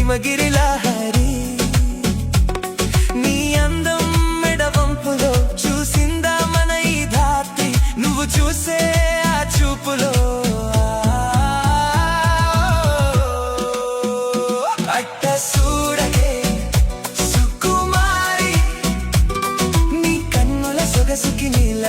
హిమగిరి లహరి నీ అందం మెడవంపులో చూసిందా మన ఈ ధాత్రి నువ్వు చూసే ఆ చూపులో అట్ట సూడకే సుకుమారి నీ కన్నుల సొగసుకి నీల